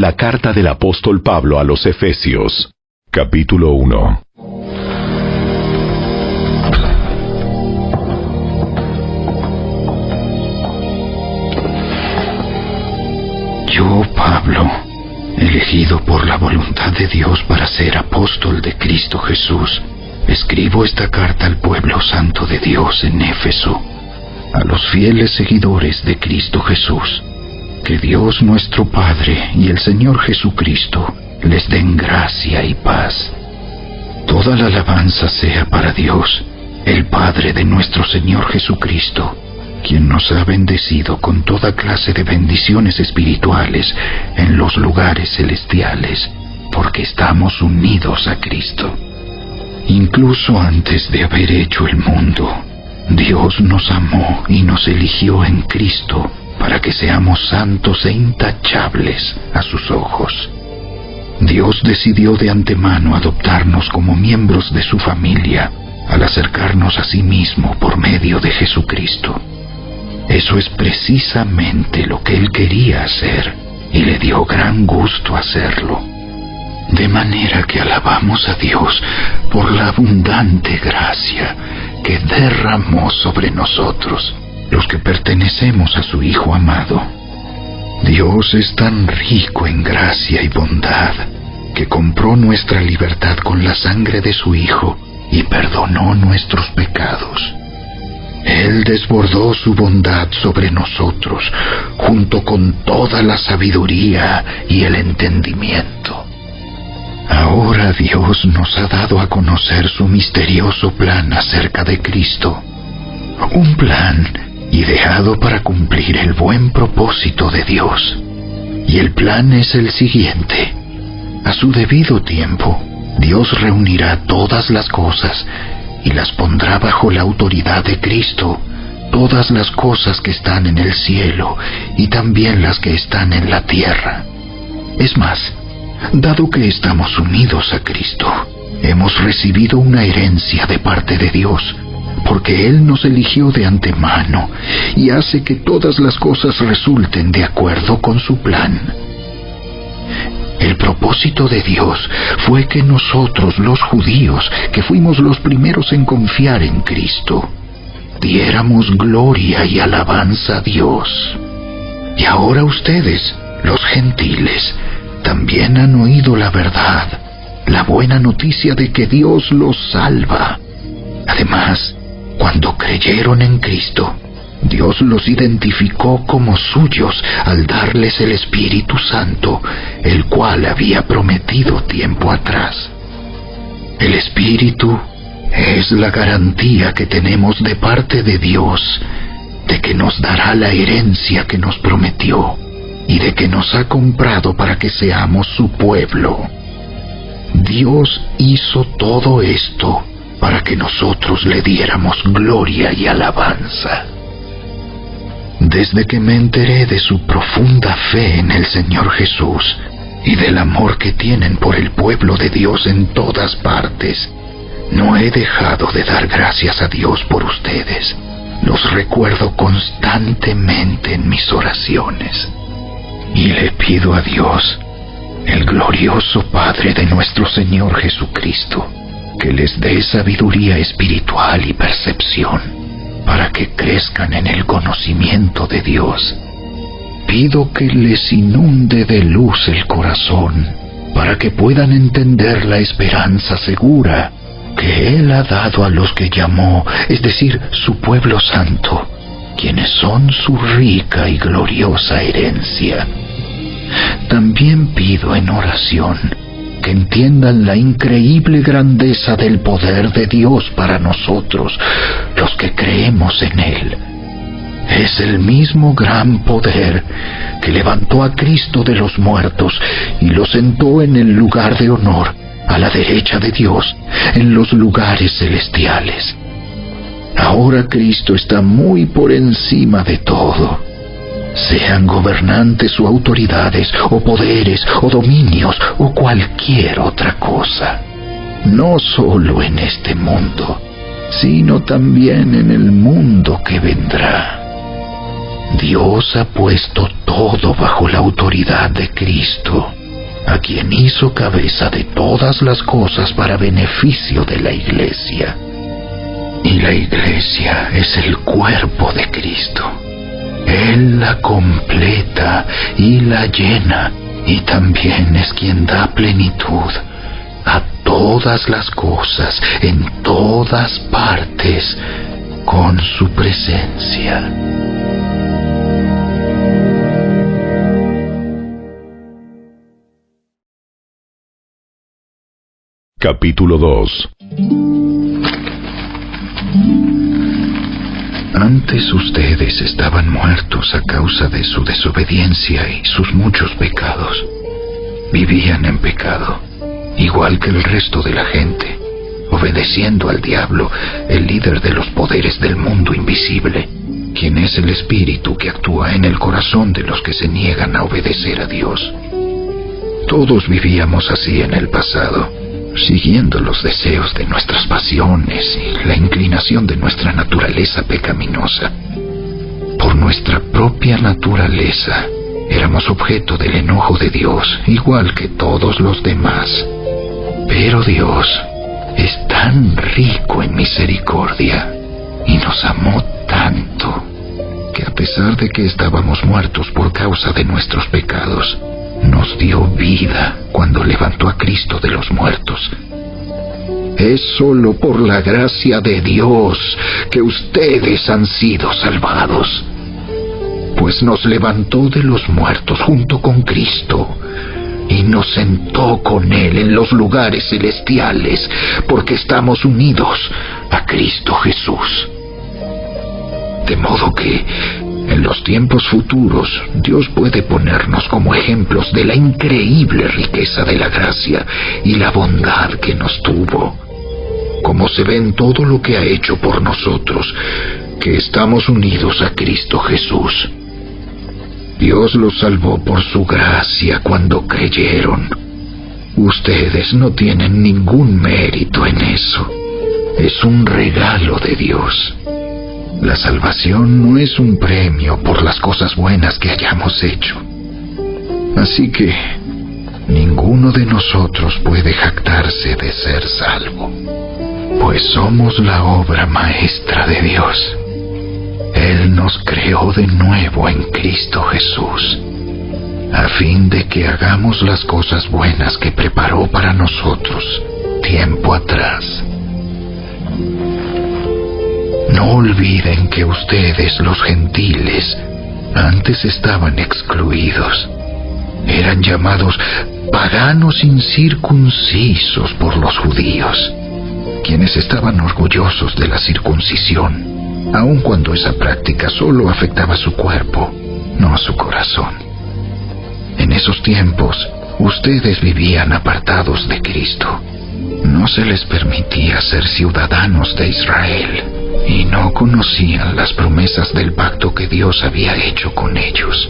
La carta del apóstol Pablo a los Efesios, capítulo 1. Yo, Pablo, elegido por la voluntad de Dios para ser apóstol de Cristo Jesús, escribo esta carta al pueblo santo de Dios en Éfeso, a los fieles seguidores de Cristo Jesús. Que Dios nuestro Padre y el Señor Jesucristo les den gracia y paz. Toda la alabanza sea para Dios, el Padre de nuestro Señor Jesucristo, quien nos ha bendecido con toda clase de bendiciones espirituales en los lugares celestiales, porque estamos unidos a Cristo. Incluso antes de haber hecho el mundo, Dios nos amó y nos eligió en Cristo para que seamos santos e intachables a sus ojos. Dios decidió de antemano adoptarnos como miembros de su familia al acercarnos a sí mismo por medio de Jesucristo. Eso es precisamente lo que Él quería hacer y le dio gran gusto hacerlo. De manera que alabamos a Dios por la abundante gracia que derramó sobre nosotros, los que pertenecemos a su Hijo amado. Dios es tan rico en gracia y bondad, que compró nuestra libertad con la sangre de su Hijo y perdonó nuestros pecados. Él desbordó su bondad sobre nosotros, junto con toda la sabiduría y el entendimiento. Ahora Dios nos ha dado a conocer su misterioso plan acerca de Cristo, un plan ideado para cumplir el buen propósito de Dios. Y el plan es el siguiente: a su debido tiempo, Dios reunirá todas las cosas y las pondrá bajo la autoridad de Cristo, todas las cosas que están en el cielo y también las que están en la tierra. Es más, dado que estamos unidos a Cristo, hemos recibido una herencia de parte de Dios, porque Él nos eligió de antemano y hace que todas las cosas resulten de acuerdo con su plan. El propósito de Dios fue que nosotros, los judíos, que fuimos los primeros en confiar en Cristo, diéramos gloria y alabanza a Dios. Y ahora ustedes, los gentiles, también han oído la verdad, la buena noticia de que Dios los salva. Además, cuando creyeron en Cristo, Dios los identificó como suyos al darles el Espíritu Santo, el cual había prometido tiempo atrás. El Espíritu es la garantía que tenemos de parte de Dios de que nos dará la herencia que nos prometió y de que nos ha comprado para que seamos su pueblo. Dios hizo todo esto para que nosotros le diéramos gloria y alabanza. Desde que me enteré de su profunda fe en el Señor Jesús y del amor que tienen por el pueblo de Dios en todas partes, no he dejado de dar gracias a Dios por ustedes. Los recuerdo constantemente en mis oraciones. Y le pido a Dios, el glorioso Padre de nuestro Señor Jesucristo, que les dé sabiduría espiritual y percepción, para que crezcan en el conocimiento de Dios. Pido que les inunde de luz el corazón, para que puedan entender la esperanza segura que Él ha dado a los que llamó, es decir, su pueblo santo, quienes son su rica y gloriosa herencia. También pido en oración que entiendan la increíble grandeza del poder de Dios para nosotros, los que creemos en Él. Es el mismo gran poder que levantó a Cristo de los muertos y lo sentó en el lugar de honor, a la derecha de Dios, en los lugares celestiales. Ahora Cristo está muy por encima de todo. Sean gobernantes o autoridades, o poderes, o dominios, o cualquier otra cosa. No solo en este mundo, sino también en el mundo que vendrá. Dios ha puesto todo bajo la autoridad de Cristo, a quien hizo cabeza de todas las cosas para beneficio de la Iglesia. Y la Iglesia es el cuerpo de Cristo. Él la completa y la llena, y también es quien da plenitud a todas las cosas, en todas partes, con su presencia. Capítulo 2. Antes ustedes estaban muertos a causa de su desobediencia y sus muchos pecados. Vivían en pecado, igual que el resto de la gente, obedeciendo al diablo, el líder de los poderes del mundo invisible, quien es el espíritu que actúa en el corazón de los que se niegan a obedecer a Dios. Todos vivíamos así en el pasado, siguiendo los deseos de nuestras pasiones y la inclinación de nuestra naturaleza pecaminosa. Por nuestra propia naturaleza, éramos objeto del enojo de Dios, igual que todos los demás. Pero Dios es tan rico en misericordia y nos amó tanto que, a pesar de que estábamos muertos por causa de nuestros pecados, nos dio vida cuando levantó a Cristo de los muertos. Es solo por la gracia de Dios que ustedes han sido salvados, pues nos levantó de los muertos junto con Cristo y nos sentó con Él en los lugares celestiales, porque estamos unidos a Cristo Jesús. De modo que en los tiempos futuros, Dios puede ponernos como ejemplos de la increíble riqueza de la gracia y la bondad que nos tuvo, como se ve en todo lo que ha hecho por nosotros, que estamos unidos a Cristo Jesús. Dios los salvó por su gracia cuando creyeron. Ustedes no tienen ningún mérito en eso. Es un regalo de Dios. La salvación no es un premio por las cosas buenas que hayamos hecho. Así que ninguno de nosotros puede jactarse de ser salvo, pues somos la obra maestra de Dios. Él nos creó de nuevo en Cristo Jesús, a fin de que hagamos las cosas buenas que preparó para nosotros tiempo atrás. No olviden que ustedes, los gentiles, antes estaban excluidos. Eran llamados paganos incircuncisos por los judíos, quienes estaban orgullosos de la circuncisión, aun cuando esa práctica solo afectaba su cuerpo, no a su corazón. En esos tiempos, ustedes vivían apartados de Cristo. No se les permitía ser ciudadanos de Israel, y no conocían las promesas del pacto que Dios había hecho con ellos.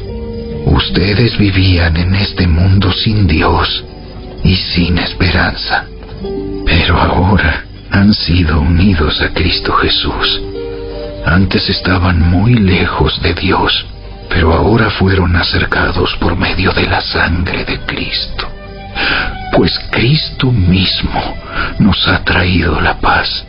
Ustedes vivían en este mundo sin Dios y sin esperanza, pero ahora han sido unidos a Cristo Jesús. Antes estaban muy lejos de Dios, pero ahora fueron acercados por medio de la sangre de Cristo, pues Cristo mismo nos ha traído la paz.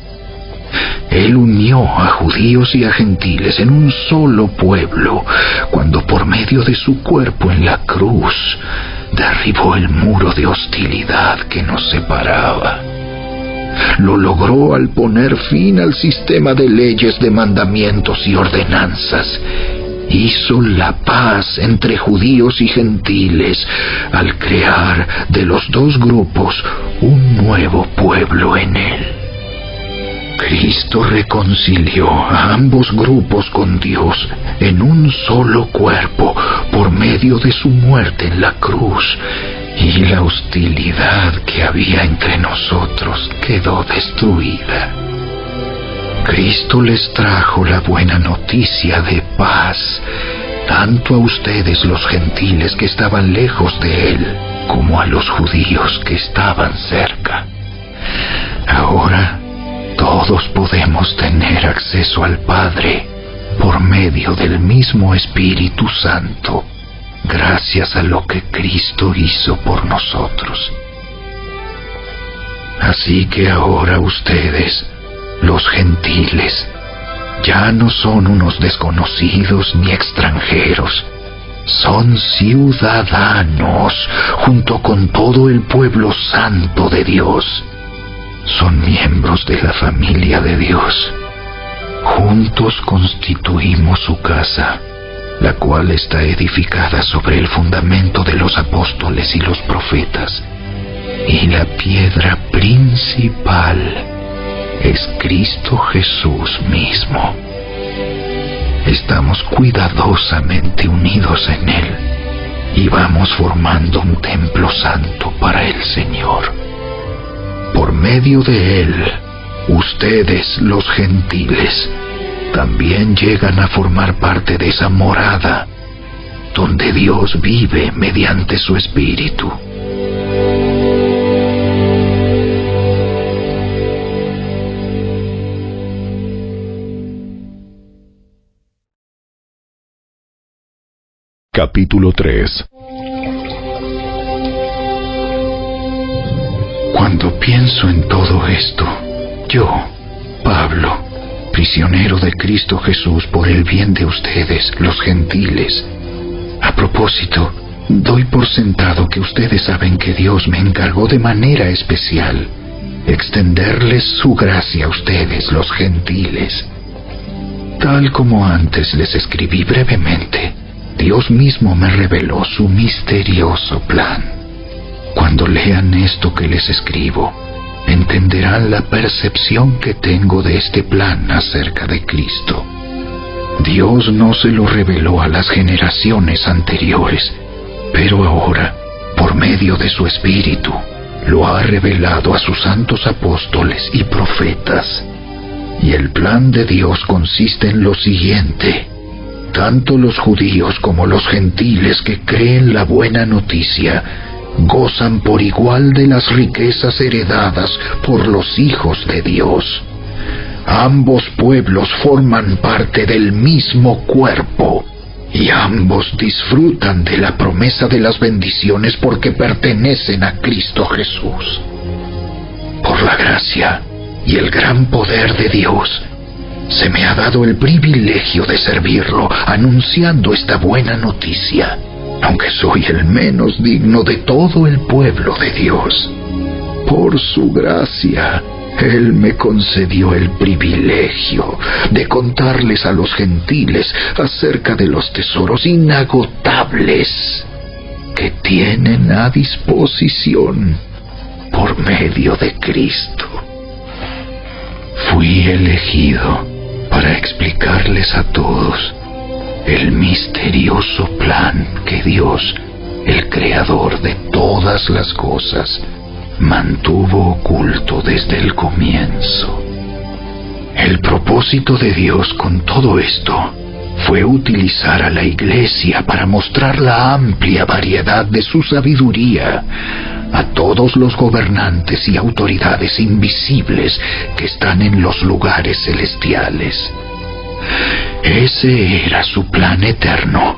Él unió a judíos y a gentiles en un solo pueblo, cuando por medio de su cuerpo en la cruz derribó el muro de hostilidad que nos separaba. Lo logró al poner fin al sistema de leyes, de mandamientos y ordenanzas. Hizo la paz entre judíos y gentiles al crear de los dos grupos un nuevo pueblo en Él. Cristo reconcilió a ambos grupos con Dios en un solo cuerpo por medio de su muerte en la cruz, y la hostilidad que había entre nosotros quedó destruida. Cristo les trajo la buena noticia de paz, tanto a ustedes los gentiles que estaban lejos de Él, como a los judíos que estaban cerca. Ahora todos podemos tener acceso al Padre por medio del mismo Espíritu Santo, gracias a lo que Cristo hizo por nosotros. Así que ahora ustedes, los gentiles, ya no son unos desconocidos ni extranjeros, son ciudadanos junto con todo el pueblo santo de Dios. Son miembros de la familia de Dios. Juntos constituimos su casa, la cual está edificada sobre el fundamento de los apóstoles y los profetas. Y la piedra principal es Cristo Jesús mismo. Estamos cuidadosamente unidos en Él y vamos formando un templo santo para el Señor. Por medio de Él, ustedes, los gentiles, también llegan a formar parte de esa morada donde Dios vive mediante su Espíritu. Capítulo 3. Cuando pienso en todo esto, yo, Pablo, prisionero de Cristo Jesús por el bien de ustedes, los gentiles. A propósito, doy por sentado que ustedes saben que Dios me encargó de manera especial extenderles su gracia a ustedes, los gentiles. Tal como antes les escribí brevemente, Dios mismo me reveló su misterioso plan. Cuando lean esto que les escribo, entenderán la percepción que tengo de este plan acerca de Cristo. Dios no se lo reveló a las generaciones anteriores, pero ahora, por medio de su Espíritu, lo ha revelado a sus santos apóstoles y profetas. Y el plan de Dios consiste en lo siguiente: tanto los judíos como los gentiles que creen la buena noticia gozan por igual de las riquezas heredadas por los hijos de Dios. Ambos pueblos forman parte del mismo cuerpo y ambos disfrutan de la promesa de las bendiciones porque pertenecen a Cristo Jesús. Por la gracia y el gran poder de Dios, se me ha dado el privilegio de servirlo anunciando esta buena noticia, aunque soy el menos digno de todo el pueblo de Dios. Por su gracia, Él me concedió el privilegio de contarles a los gentiles acerca de los tesoros inagotables que tienen a disposición por medio de Cristo. Fui elegido para explicarles a todos el misterioso plan que Dios, el Creador de todas las cosas, mantuvo oculto desde el comienzo. El propósito de Dios con todo esto fue utilizar a la Iglesia para mostrar la amplia variedad de su sabiduría a todos los gobernantes y autoridades invisibles que están en los lugares celestiales. Ese era su plan eterno,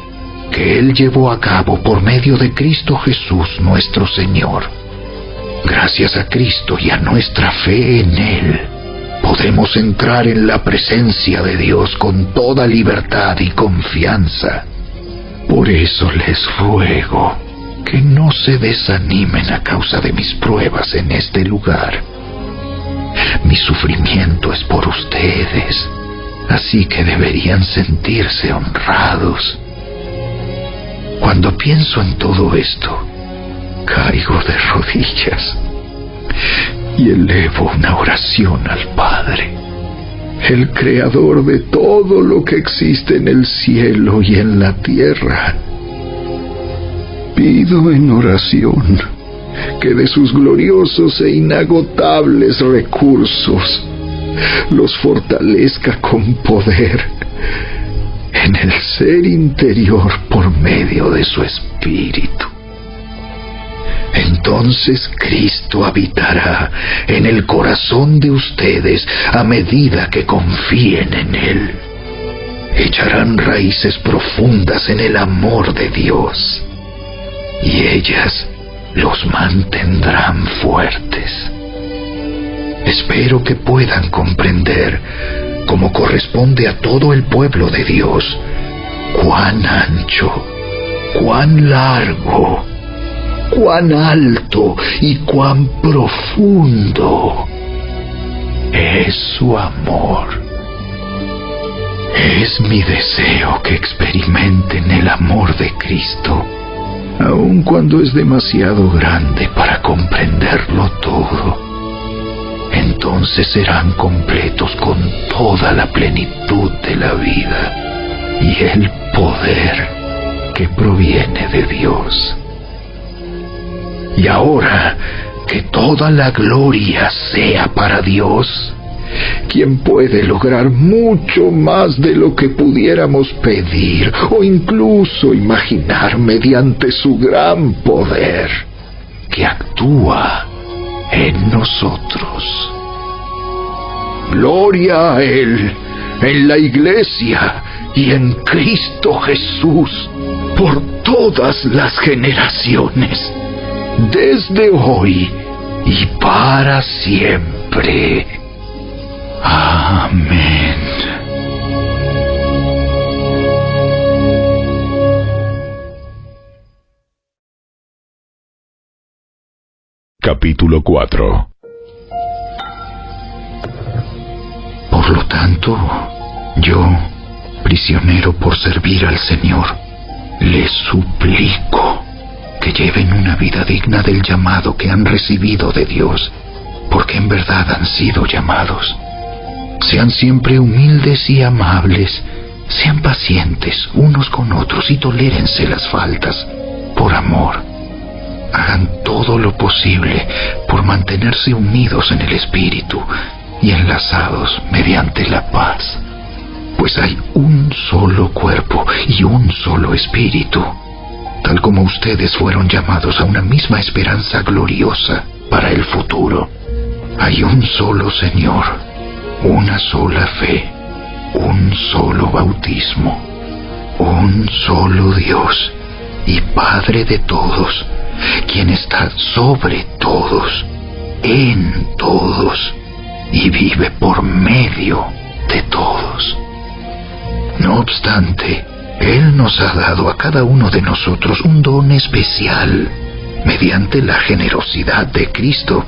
que Él llevó a cabo por medio de Cristo Jesús nuestro Señor. Gracias a Cristo y a nuestra fe en Él, podemos entrar en la presencia de Dios con toda libertad y confianza. Por eso les ruego que no se desanimen a causa de mis pruebas en este lugar. Mi sufrimiento es por ustedes, así que deberían sentirse honrados. Cuando pienso en todo esto, caigo de rodillas y elevo una oración al Padre, el Creador de todo lo que existe en el cielo y en la tierra. Pido en oración que de sus gloriosos e inagotables recursos los fortalezca con poder en el ser interior por medio de su Espíritu. Entonces Cristo habitará en el corazón de ustedes a medida que confíen en Él. echarán raíces profundas en el amor de Dios, y ellas los mantendrán fuertes. Espero que puedan comprender, como corresponde a todo el pueblo de Dios, cuán ancho, cuán largo, cuán alto y cuán profundo es su amor. Es mi deseo que experimenten el amor de Cristo, aun cuando es demasiado grande para comprenderlo todo. Entonces serán completos con toda la plenitud de la vida y el poder que proviene de Dios. Y ahora, que toda la gloria sea para Dios, quien puede lograr mucho más de lo que pudiéramos pedir o incluso imaginar mediante su gran poder, que actúa en nosotros. Gloria a Él en la Iglesia y en Cristo Jesús por todas las generaciones, desde hoy y para siempre. Amén. Capítulo 4. Por lo tanto, yo, prisionero por servir al Señor, les suplico que lleven una vida digna del llamado que han recibido de Dios, porque en verdad han sido llamados. Sean siempre humildes y amables, sean pacientes unos con otros y tolérense las faltas por amor. Hagan todo lo posible por mantenerse unidos en el Espíritu y enlazados mediante la paz, pues hay un solo cuerpo y un solo Espíritu, tal como ustedes fueron llamados a una misma esperanza gloriosa para el futuro. Hay un solo Señor, una sola fe, un solo bautismo, un solo Dios y Padre de todos, quien está sobre todos, en todos y vive por medio de todos. No obstante, Él nos ha dado a cada uno de nosotros un don especial mediante la generosidad de Cristo.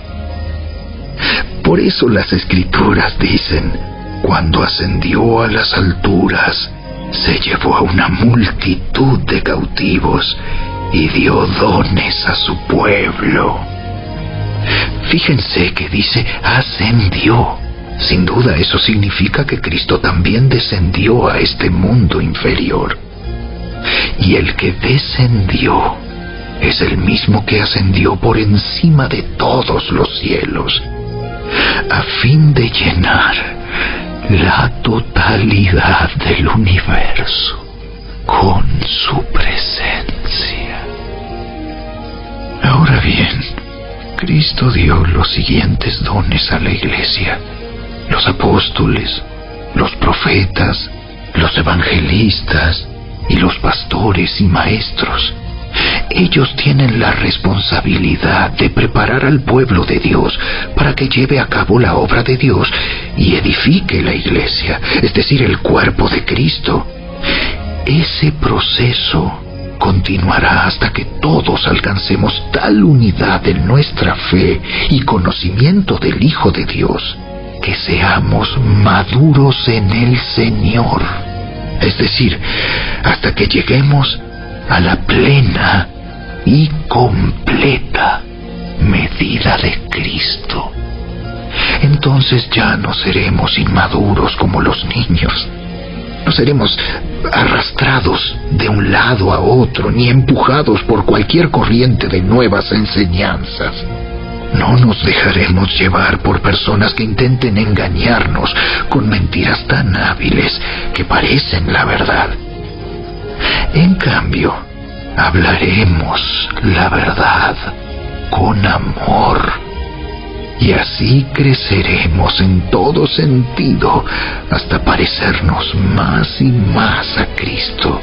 Por eso las Escrituras dicen: cuando ascendió a las alturas, se llevó a una multitud de cautivos y dio dones a su pueblo. Fíjense que dice ascendió. Sin duda eso significa que Cristo también descendió a este mundo inferior. Y el que descendió es el mismo que ascendió por encima de todos los cielos, a fin de llenar la totalidad del universo con su presencia. Ahora bien, Cristo dio los siguientes dones a la Iglesia: los apóstoles, los profetas, los evangelistas y los pastores y maestros. Ellos tienen la responsabilidad de preparar al pueblo de Dios para que lleve a cabo la obra de Dios y edifique la Iglesia, es decir, el cuerpo de Cristo. Ese proceso continuará hasta que todos alcancemos tal unidad en nuestra fe y conocimiento del Hijo de Dios, que seamos maduros en el Señor, es decir, hasta que lleguemos a la plena y completa medida de Cristo. Entonces ya no seremos inmaduros como los niños. No seremos arrastrados de un lado a otro, ni empujados por cualquier corriente de nuevas enseñanzas. No nos dejaremos llevar por personas que intenten engañarnos con mentiras tan hábiles que parecen la verdad. En cambio, hablaremos la verdad con amor y así creceremos en todo sentido hasta parecernos más y más a Cristo,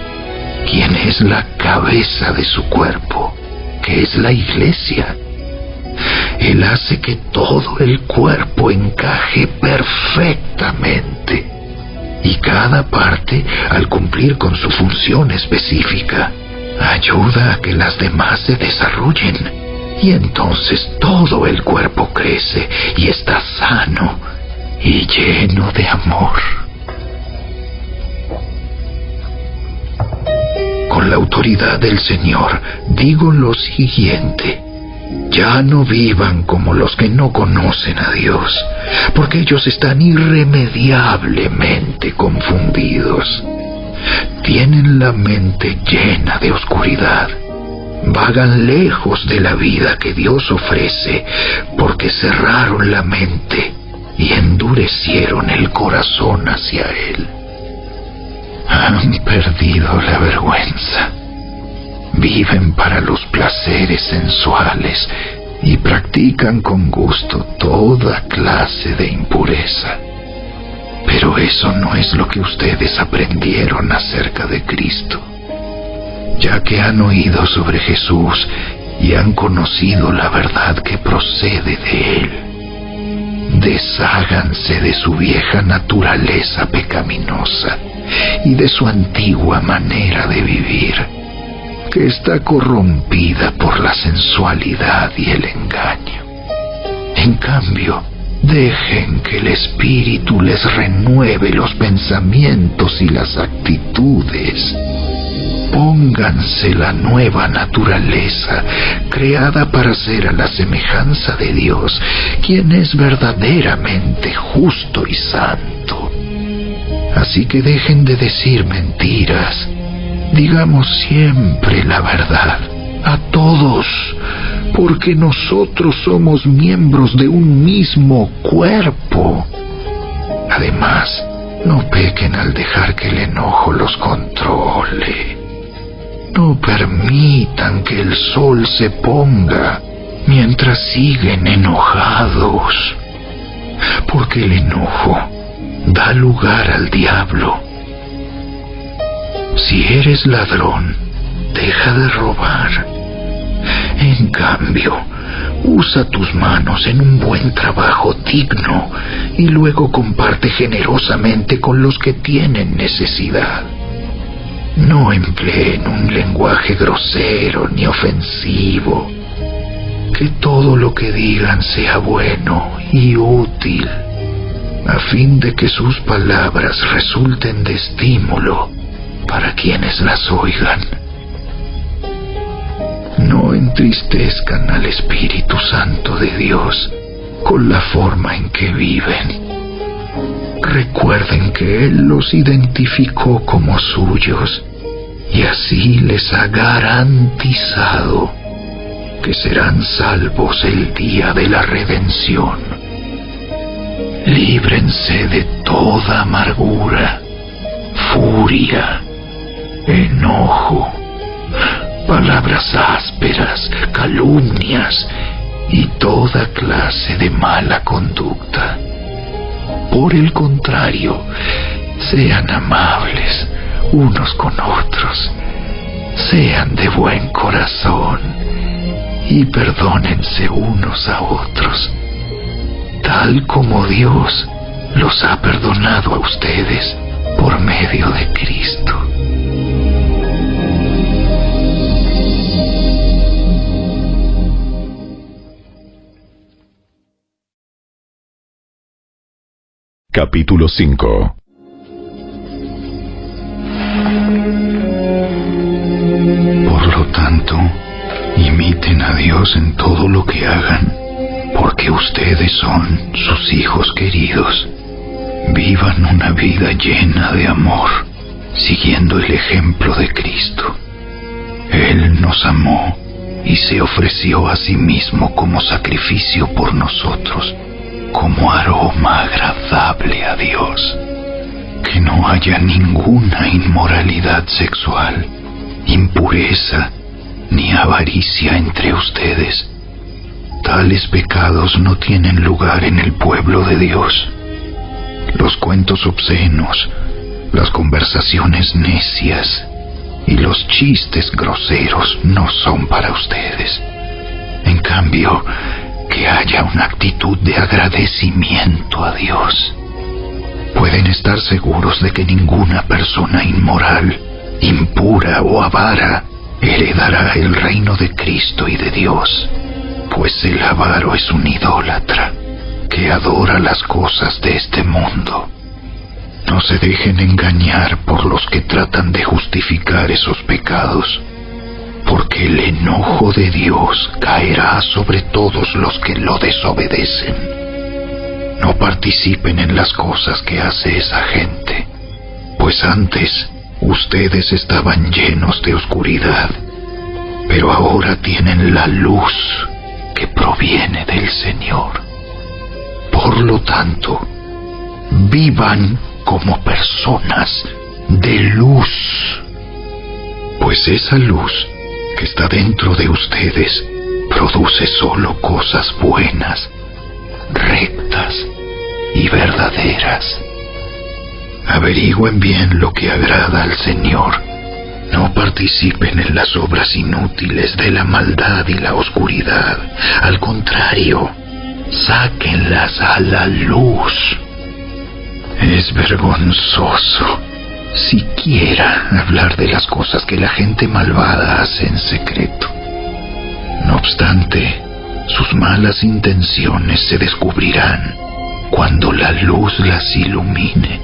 quien es la cabeza de su cuerpo, que es la Iglesia. Él hace que todo el cuerpo encaje perfectamente, y cada parte, al cumplir con su función específica, ayuda a que las demás se desarrollen, y entonces todo el cuerpo crece y está sano y lleno de amor. Con la autoridad del Señor digo lo siguiente: ya no vivan como los que no conocen a Dios, porque ellos están irremediablemente confundidos. Tienen la mente llena de oscuridad. Vagan lejos de la vida que Dios ofrece, porque cerraron la mente y endurecieron el corazón hacia Él. Han perdido la vergüenza. Viven para los placeres sensuales y practican con gusto toda clase de impureza. Pero eso no es lo que ustedes aprendieron acerca de Cristo. Ya que han oído sobre Jesús y han conocido la verdad que procede de Él, desháganse de su vieja naturaleza pecaminosa y de su antigua manera de vivir, que está corrompida por la sensualidad y el engaño. En cambio, dejen que el Espíritu les renueve los pensamientos y las actitudes. Pónganse la nueva naturaleza, creada para ser a la semejanza de Dios, quien es verdaderamente justo y santo. Así que dejen de decir mentiras. Digamos siempre la verdad, a todos, porque nosotros somos miembros de un mismo cuerpo. Además, no pequen al dejar que el enojo los controle. No permitan que el sol se ponga mientras siguen enojados, porque el enojo da lugar al diablo. Si eres ladrón, deja de robar. En cambio, usa tus manos en un buen trabajo digno y luego comparte generosamente con los que tienen necesidad. No empleen un lenguaje grosero ni ofensivo. Que todo lo que digan sea bueno y útil, a fin de que sus palabras resulten de estímulo para quienes las oigan. No entristezcan al Espíritu Santo de Dios con la forma en que viven. Recuerden que Él los identificó como suyos y así les ha garantizado que serán salvos el día de la redención. Líbrense de toda amargura, furia, enojo, palabras ásperas, calumnias y toda clase de mala conducta. Por el contrario, sean amables unos con otros, sean de buen corazón y perdónense unos a otros, tal como Dios los ha perdonado a ustedes por medio de Cristo. Capítulo 5. Por lo tanto, imiten a Dios en todo lo que hagan, porque ustedes son sus hijos queridos. Vivan una vida llena de amor, siguiendo el ejemplo de Cristo. Él nos amó y se ofreció a sí mismo como sacrificio por nosotros, como aroma agradable a Dios. Que no haya ninguna inmoralidad sexual, impureza, ni avaricia entre ustedes. Tales pecados no tienen lugar en el pueblo de Dios. Los cuentos obscenos, las conversaciones necias y los chistes groseros no son para ustedes. En cambio, que haya una actitud de agradecimiento a Dios. Pueden estar seguros de que ninguna persona inmoral, impura o avara heredará el reino de Cristo y de Dios, pues el avaro es un idólatra que adora las cosas de este mundo. No se dejen engañar por los que tratan de justificar esos pecados, porque el enojo de Dios caerá sobre todos los que lo desobedecen. No participen en las cosas que hace esa gente, pues antes ustedes estaban llenos de oscuridad, pero ahora tienen la luz que proviene del Señor. Por lo tanto, vivan como personas de luz, pues esa luz que está dentro de ustedes produce solo cosas buenas, rectas y verdaderas. Averigüen bien lo que agrada al Señor. No participen en las obras inútiles de la maldad y la oscuridad. Al contrario, sáquenlas a la luz. Es vergonzoso siquiera hablar de las cosas que la gente malvada hace en secreto. No obstante, sus malas intenciones se descubrirán cuando la luz las ilumine,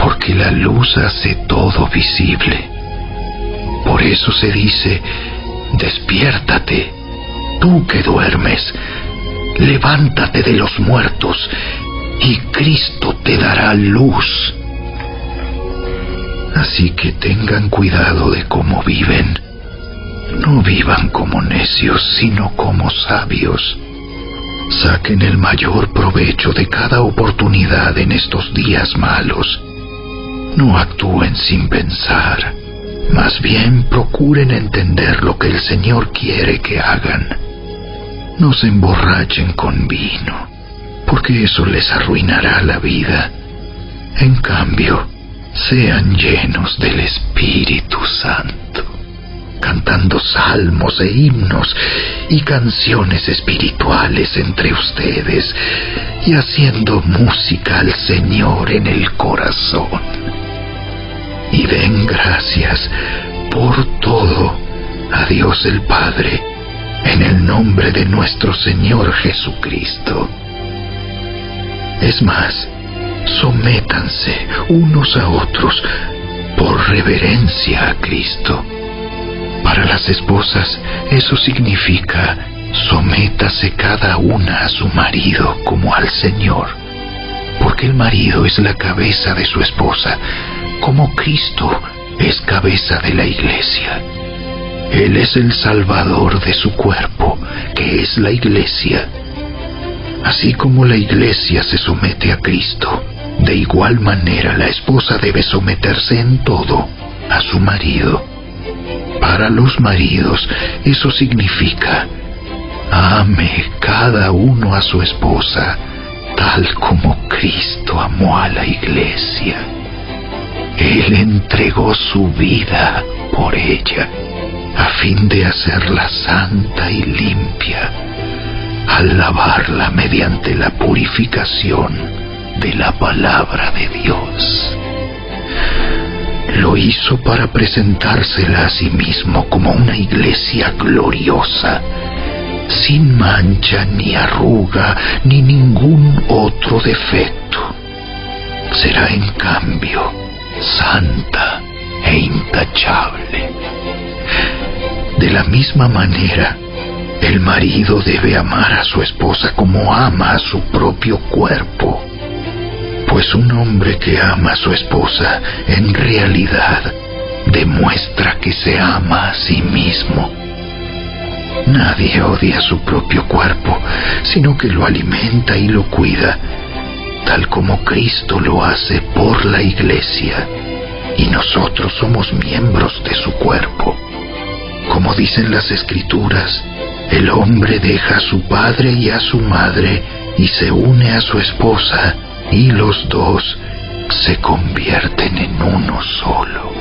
porque la luz hace todo visible. Por eso se dice: despiértate, tú que duermes, levántate de los muertos, y Cristo te dará luz. Así que tengan cuidado de cómo viven. No vivan como necios, sino como sabios. Saquen el mayor provecho de cada oportunidad en estos días malos. No actúen sin pensar. Más bien procuren entender lo que el Señor quiere que hagan. No se emborrachen con vino, porque eso les arruinará la vida. En cambio, sean llenos del Espíritu Santo, cantando salmos e himnos y canciones espirituales entre ustedes, y haciendo música al Señor en el corazón. Y den gracias por todo a Dios el Padre, en el nombre de nuestro Señor Jesucristo. Es más, sométanse unos a otros por reverencia a Cristo. Para las esposas, eso significa: sométase cada una a su marido como al Señor, porque el marido es la cabeza de su esposa, como Cristo es cabeza de la Iglesia. Él es el Salvador de su cuerpo, que es la Iglesia. Así como la Iglesia se somete a Cristo, de igual manera la esposa debe someterse en todo a su marido. Para los maridos, eso significa: ame cada uno a su esposa, tal como Cristo amó a la Iglesia. Él entregó su vida por ella, a fin de hacerla santa y limpia, al lavarla mediante la purificación de la palabra de Dios. Lo hizo para presentársela a sí mismo como una iglesia gloriosa, sin mancha ni arruga ni ningún otro defecto. Será en cambio santa e intachable. De la misma manera, el marido debe amar a su esposa como ama a su propio cuerpo, pues un hombre que ama a su esposa en realidad demuestra que se ama a sí mismo. Nadie odia su propio cuerpo, sino que lo alimenta y lo cuida, tal como Cristo lo hace por la Iglesia, y nosotros somos miembros de su cuerpo. Como dicen las Escrituras: El hombre deja a su padre y a su madre y se une a su esposa, y los dos se convierten en uno solo.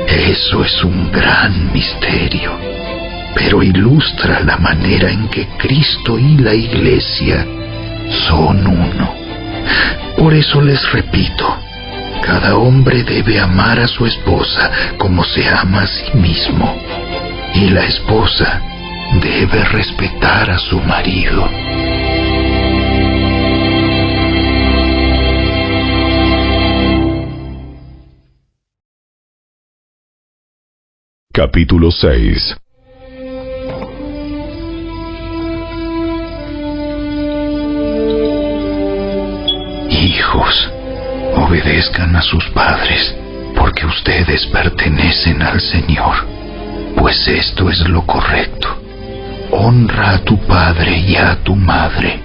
Eso es un gran misterio, pero ilustra la manera en que Cristo y la Iglesia son uno. Por eso les repito, cada hombre debe amar a su esposa como se ama a sí mismo, y la esposa debe respetar a su marido. Capítulo 6. Hijos, obedezcan a sus padres, porque ustedes pertenecen al Señor, pues esto es lo correcto. Honra a tu padre y a tu madre.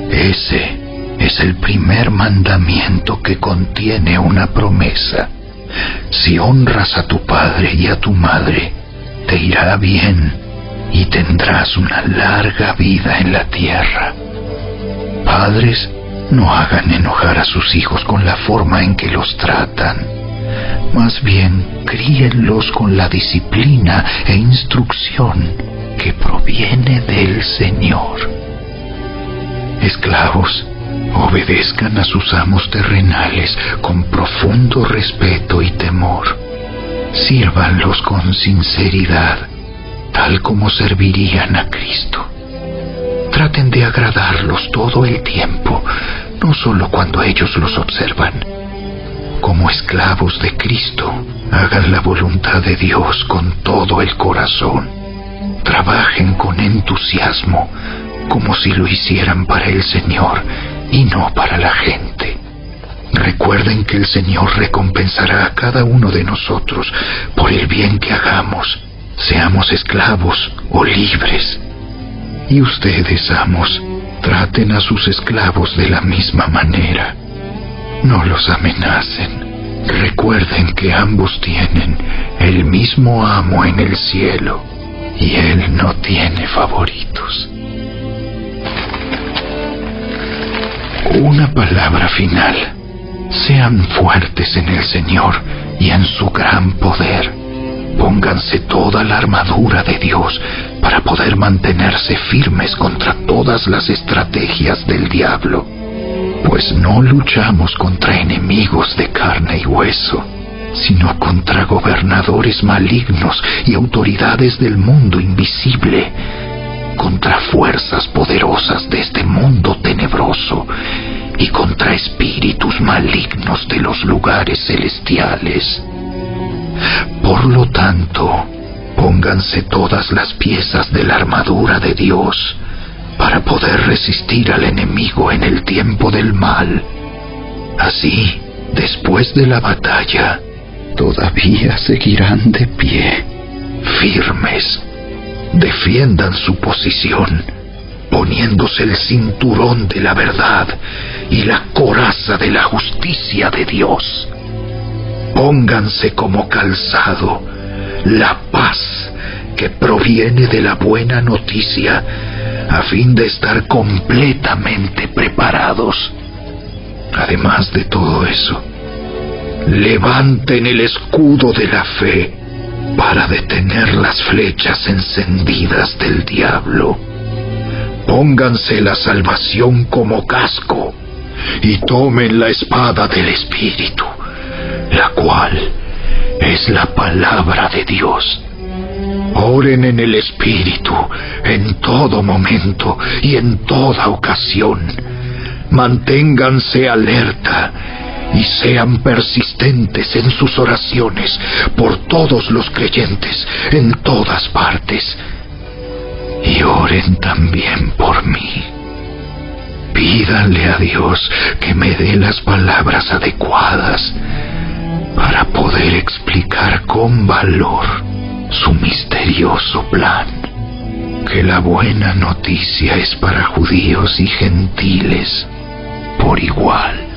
Ese es el primer mandamiento que contiene una promesa. Si honras a tu padre y a tu madre, te irá bien y tendrás una larga vida en la tierra. Padres, no hagan enojar a sus hijos con la forma en que los tratan. Más bien, críenlos con la disciplina e instrucción que proviene del Señor. Esclavos, obedezcan a sus amos terrenales con profundo respeto y temor. Sírvanlos con sinceridad, tal como servirían a Cristo. Traten de agradarlos todo el tiempo, no solo cuando ellos los observan. Como esclavos de Cristo, hagan la voluntad de Dios con todo el corazón. Trabajen con entusiasmo, como si lo hicieran para el Señor y no para la gente. Recuerden que el Señor recompensará a cada uno de nosotros por el bien que hagamos, seamos esclavos o libres. Y ustedes, amos, traten a sus esclavos de la misma manera. No los amenacen. Recuerden que ambos tienen el mismo amo en el cielo, y Él no tiene favoritos. Una palabra final. Sean fuertes en el Señor y en su gran poder. Pónganse toda la armadura de Dios para poder mantenerse firmes contra todas las estrategias del diablo. Pues no luchamos contra enemigos de carne y hueso, sino contra gobernadores malignos y autoridades del mundo invisible, contra fuerzas poderosas de este mundo tenebroso y contra espíritus malignos de los lugares celestiales. Por lo tanto, pónganse todas las piezas de la armadura de Dios para poder resistir al enemigo en el tiempo del mal. Así, después de la batalla, todavía seguirán de pie, firmes. Defiendan su posición, poniéndose el cinturón de la verdad y la coraza de la justicia de Dios. Pónganse como calzado la paz que proviene de la buena noticia, a fin de estar completamente preparados. Además de todo eso, levanten el escudo de la fe para detener las flechas encendidas del diablo. Pónganse la salvación como casco y tomen la espada del Espíritu, la cual es la palabra de Dios. Oren en el Espíritu en todo momento y en toda ocasión. Manténganse alerta y sean persistentes en sus oraciones por todos los creyentes en todas partes. Y oren también por mí. Pídanle a Dios que me dé las palabras adecuadas para poder explicar con valor su misterioso plan. Que la buena noticia es para judíos y gentiles por igual.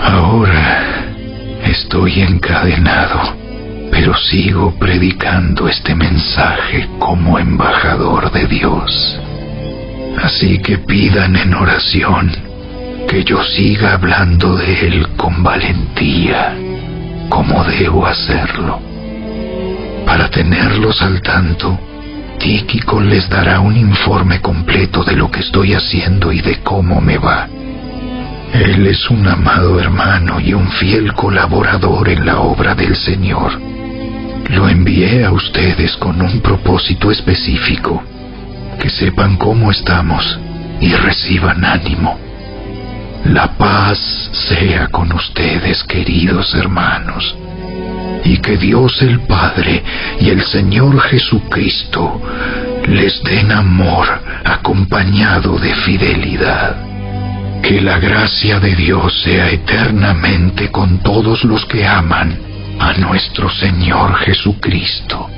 Ahora estoy encadenado, pero sigo predicando este mensaje como embajador de Dios. Así que pidan en oración que yo siga hablando de Él con valentía, como debo hacerlo. Para tenerlos al tanto, Tíquico les dará un informe completo de lo que estoy haciendo y de cómo me va. Él es un amado hermano y un fiel colaborador en la obra del Señor. Lo envié a ustedes con un propósito específico, que sepan cómo estamos y reciban ánimo. La paz sea con ustedes, queridos hermanos, y que Dios el Padre y el Señor Jesucristo les den amor acompañado de fidelidad. Que la gracia de Dios sea eternamente con todos los que aman a nuestro Señor Jesucristo.